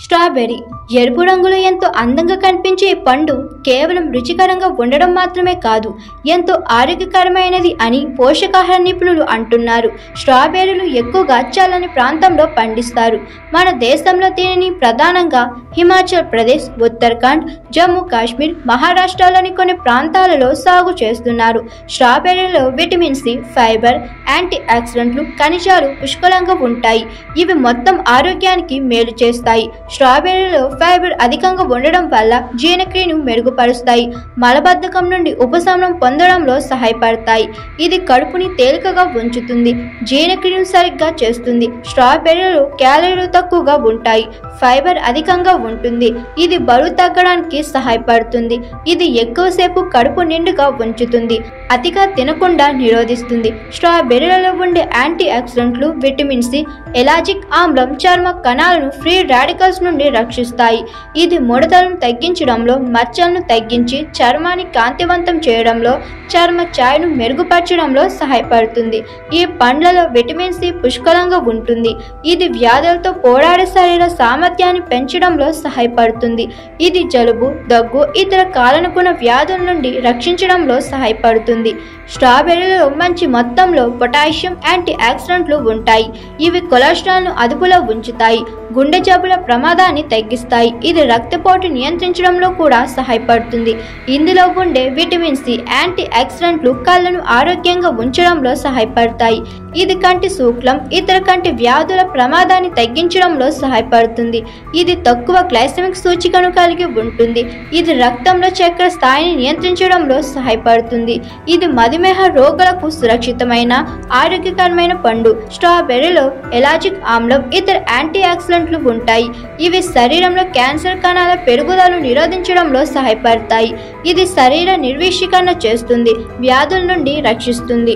Strawberry ఎరుపు రంగులో ఎంతో అందంగా కనిపించే ఈ పండు కేవలం రుచికరంగా ఉండడం మాత్రమే కాదు, ఎంతో ఆరోగ్యకరమైనది అని పోషకాహార నిపుణులు అంటున్నారు. స్ట్రాబెర్రీలు ఎక్కువగా చల్లని ప్రాంతంలో పండిస్తారు. మన దేశంలో దీనిని ప్రధానంగా హిమాచల్ ప్రదేశ్, ఉత్తరాఖండ్, జమ్మూ కాశ్మీర్, మహారాష్ట్రలోని కొన్ని ప్రాంతాలలో సాగు చేస్తున్నారు. స్ట్రాబెర్రీలో విటమిన్ సి, ఫైబర్, యాంటీ ఆక్సిడెంట్లు, ఖనిజాలు పుష్కలంగా ఉంటాయి. ఇవి మొత్తం ఆరోగ్యానికి మేలు చేస్తాయి. స్ట్రాబెర్రీలో ఫైబర్ అధికంగా ఉండడం వల్ల జీర్ణక్రియను మెరుగుపరుస్తాయి, మలబద్ధకం నుండి ఉపశమనం పొందడంలో సహాయపడతాయి. ఇది కడుపుని తేలికగా ఉంచుతుంది, జీర్ణక్రియను సరిగ్గా చేస్తుంది. స్ట్రాబెర్రీలో క్యాలరీలు తక్కువగా ఉంటాయి, ఫైబర్ అధికంగా ఉంటుంది. ఇది బరువు తగ్గడానికి సహాయపడుతుంది. ఇది ఎక్కువసేపు కడుపు నిండుగా ఉంచుతుంది, అతిగా తినకుండా నిరోధిస్తుంది. స్ట్రాబెర్రీలలో ఉండే యాంటీ ఆక్సిడెంట్లు, విటమిన్ సి, ఎలాజిక్ ఆమ్లం చర్మ కణాలను ఫ్రీ రాడికల్స్ నుండి రక్షిస్తాయి. ఇది ముడతలను తగ్గించడంలో, మచ్చలను తగ్గించి చర్మాన్ని కాంతివంతం చేయడంలో, చర్మ ఛాయను మెరుగుపరచడంలో సహాయపడుతుంది. ఈ పండ్లలో విటమిన్ సి పుష్కలంగా ఉంటుంది. ఇది వ్యాధులతో పోరాడే శరీర సామర్థ్యాన్ని పెంచడంలో సహాయపడుతుంది. ఇది జలుబు, దగ్గు, ఇతర కాలానుగుణ వ్యాధుల నుండి రక్షించడంలో సహాయపడుతుంది. స్ట్రాబెర్రీలో మంచి మొత్తంలో పొటాషియం, యాంటీ ఆక్సిడెంట్లు ఉంటాయి. ఇవి కొలెస్ట్రాల్ను అదుపులో ఉంచుతాయి, గుండె జబ్బుల ప్రమాదాన్ని తగ్గిస్తాయి. ఇది రక్తపోటు నియంత్రించడంలో కూడా సహాయపడుతుంది. ఇందులో ఉండే విటమిన్ సి, యాంటీ ఆక్సిడెంట్లు కళ్ళను ఆరోగ్యంగా ఉంచడంలో సహాయపడతాయి. ఇది కంటి శుక్లం, ఇతర కంటి వ్యాధుల ప్రమాదాన్ని తగ్గించడంలో సహాయపడుతుంది. ఇది తక్కువ గ్లైసెమిక్ సూచికను కలిగి ఉంటుంది. ఇది రక్తంలో చక్కెర స్థాయిని నియంత్రించడంలో సహాయపడుతుంది. ఇది మధుమేహ రోగులకు సురక్షితమైన, ఆరోగ్యకరమైన పండు. స్ట్రాబెర్రీలో ఎలాజిక్ ఆమ్లం, ఇతర యాంటీ ఆక్సిడెంట్లు ఉంటాయి. ఇవి శరీరంలో క్యాన్సర్ కణాల పెరుగుదలను నిరోధించడంలో సహాయపడతాయి. ఇది శరీర నిర్వీషీకరణ చేస్తుంది, వ్యాధుల నుండి రక్షిస్తుంది.